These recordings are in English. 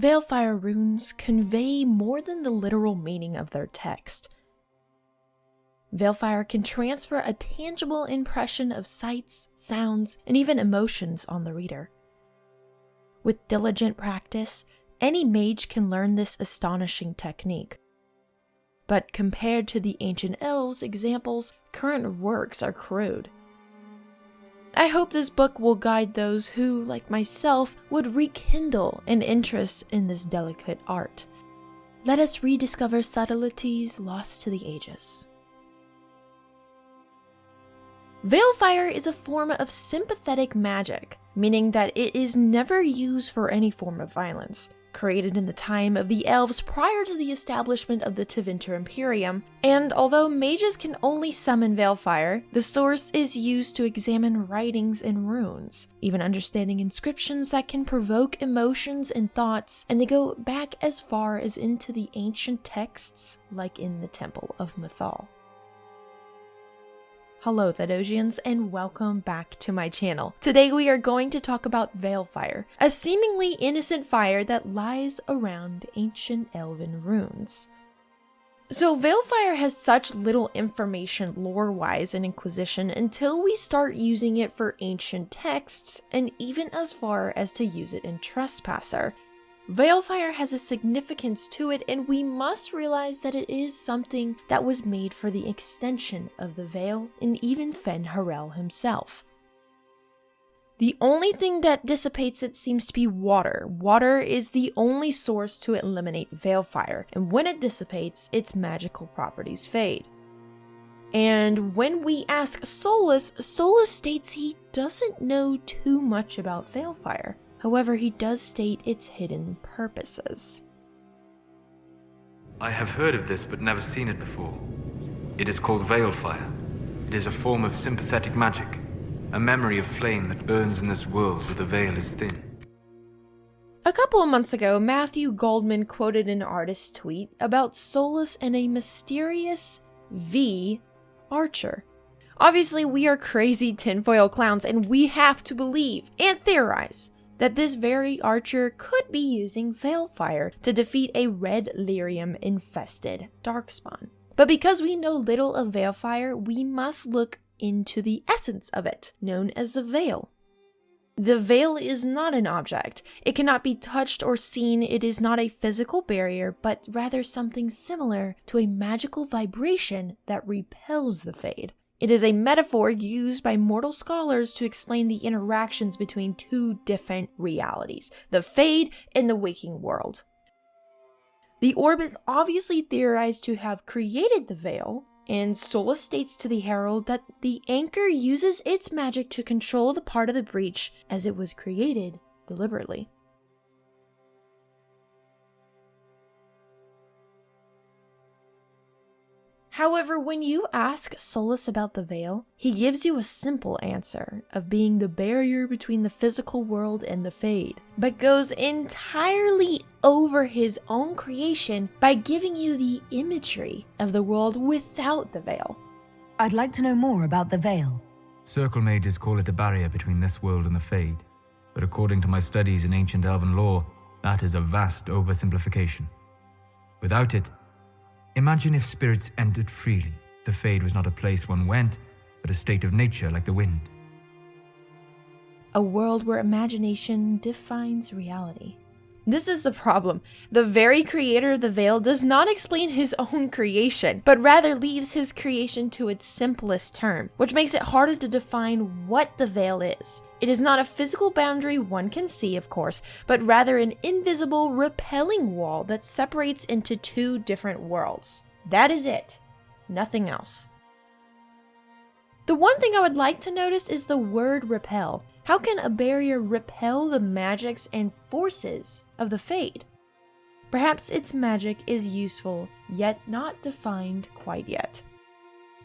Veilfire runes convey more than the literal meaning of their text. Veilfire can transfer a tangible impression of sights, sounds, and even emotions on the reader. With diligent practice, any mage can learn this astonishing technique. But compared to the ancient elves' examples, current works are crude. I hope this book will guide those who, like myself, would rekindle an interest in this delicate art. Let us rediscover subtleties lost to the ages. Veilfire is a form of sympathetic magic, meaning that it is never used for any form of violence. Created in the time of the elves prior to the establishment of the Tevinter Imperium, and although mages can only summon Veilfire, the source is used to examine writings and runes, even understanding inscriptions that can provoke emotions and thoughts, and they go back as far as into the ancient texts, like in the Temple of Mythal. Hello Thedosians, and welcome back to my channel. Today we are going to talk about Veilfire, a seemingly innocent fire that lies around ancient elven runes. So Veilfire has such little information lore-wise in Inquisition until we start using it for ancient texts, and even as far as to use it in Trespasser. Veilfire has a significance to it, and we must realize that it is something that was made for the extension of the Veil and even fen'harel himself. The only thing that dissipates it seems to be water. Water is the only source to eliminate Veilfire, and when it dissipates, its magical properties fade. And when we ask Solus, Solus states he doesn't know too much about Veilfire. However, he does state its hidden purposes. I have heard of this but never seen it before. It is called Veilfire. It is a form of sympathetic magic, a memory of flame that burns in this world where the veil is thin. A couple of months ago, Matthew Goldman quoted an artist's tweet about Solus and a mysterious V archer. Obviously, we are crazy tinfoil clowns, and we have to believe and theorize that this very archer could be using Veilfire to defeat a red lyrium-infested darkspawn. But because we know little of Veilfire, we must look into the essence of it, known as the Veil. The Veil is not an object. It cannot be touched or seen. It is not a physical barrier, but rather something similar to a magical vibration that repels the Fade. It is a metaphor used by mortal scholars to explain the interactions between two different realities, the Fade and the waking world. The orb is obviously theorized to have created the Veil, and Solus states to the Herald that the Anchor uses its magic to control the part of the breach as it was created deliberately. However, when you ask Solus about the Veil, he gives you a simple answer of being the barrier between the physical world and the Fade, but goes entirely over his own creation by giving you the imagery of the world without the Veil. I'd like to know more about the Veil. Circle mages call it a barrier between this world and the Fade, but according to my studies in ancient elven lore, that is a vast oversimplification. Without it, imagine if spirits entered freely. The Fade was not a place one went, but a state of nature like the wind. A world where imagination defines reality. This is the problem. The very creator of the Veil does not explain his own creation, but rather leaves his creation to its simplest term, which makes it harder to define what the Veil is. It is not a physical boundary one can see, of course, but rather an invisible, repelling wall that separates into two different worlds. That is it. Nothing else. The one thing I would like to notice is the word repel. How can a barrier repel the magics and forces of the Fade? Perhaps its magic is useful, yet not defined quite yet.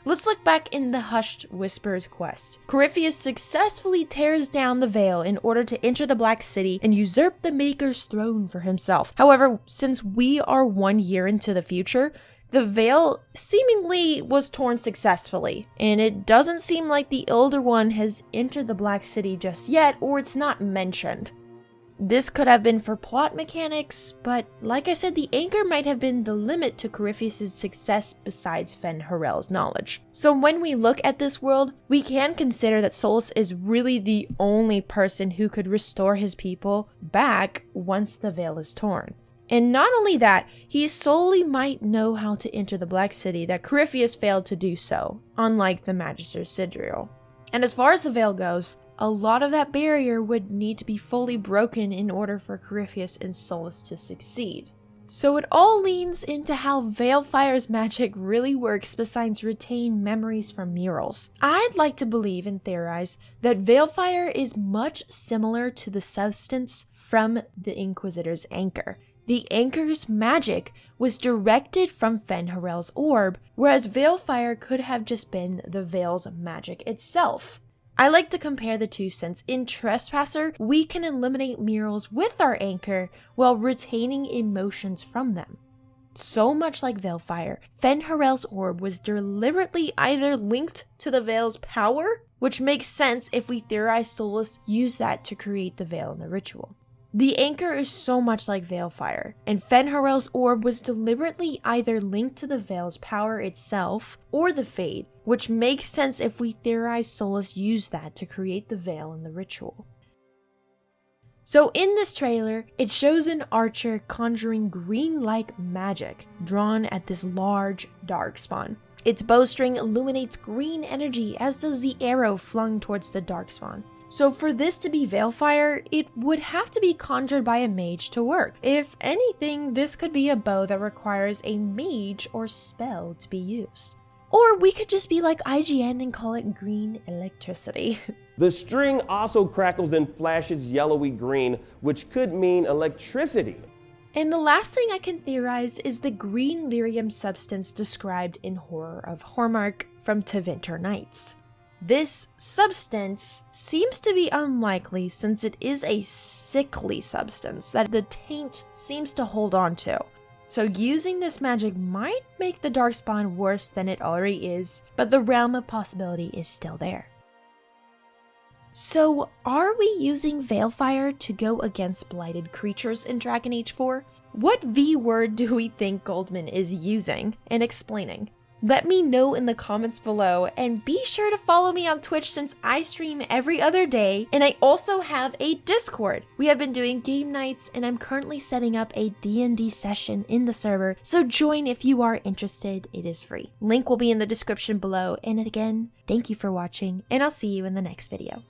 Let's look back in the Hushed Whispers quest. Corypheus successfully tears down the Veil in order to enter the Black City and usurp the Maker's throne for himself. However, since we are 1 year into the future, the Veil seemingly was torn successfully, and it doesn't seem like the Elder One has entered the Black City just yet, or it's not mentioned. This could have been for plot mechanics, but like I said, the anchor might have been the limit to Corypheus' success besides fen'harel's knowledge. So when we look at this world, we can consider that Solus is really the only person who could restore his people back once the veil is torn. And not only that, he solely might know how to enter the Black City that Corypheus failed to do so, unlike the Magister's Sigil. And as far as the veil goes, a lot of that barrier would need to be fully broken in order for Corypheus and Solus to succeed. So it all leans into how Veilfire's magic really works besides retain memories from murals. I'd like to believe and theorize that Veilfire is much similar to the substance from the Inquisitor's anchor. The anchor's magic was directed from fen'harel's orb, whereas Veilfire could have just been the veil's magic itself. I like to compare the two since in Trespasser, we can eliminate murals with our anchor while retaining emotions from them. So much like Veilfire, fen'harel's orb was deliberately either linked to the veil's power, which makes sense if we theorize Solus used that to create the veil in the ritual. The anchor is so much like Veilfire, and fen'harel's orb was deliberately either linked to the veil's power itself or the Fade, which makes sense if we theorize Solus used that to create the veil in the ritual. So in this trailer, it shows an archer conjuring green-like magic drawn at this large darkspawn. Its bowstring illuminates green energy, as does the arrow flung towards the darkspawn. So for this to be Veilfire, it would have to be conjured by a mage to work. If anything, this could be a bow that requires a mage or spell to be used. Or we could just be like IGN and call it green electricity. The string also crackles and flashes yellowy green, which could mean electricity. And the last thing I can theorize is the green lyrium substance described in Horror of Hormark from Tevinter Nights. This substance seems to be unlikely since it is a sickly substance that the taint seems to hold on to. So using this magic might make the darkspawn worse than it already is, but the realm of possibility is still there. So are we using Veilfire to go against blighted creatures in Dragon Age 4? What V word do we think Goldman is using and explaining? Let me know in the comments below, and be sure to follow me on Twitch since I stream every other day, and I also have a Discord. We have been doing game nights, and I'm currently setting up a D&D session in the server, so join if you are interested. It is free. Link will be in the description below, and again, thank you for watching, and I'll see you in the next video.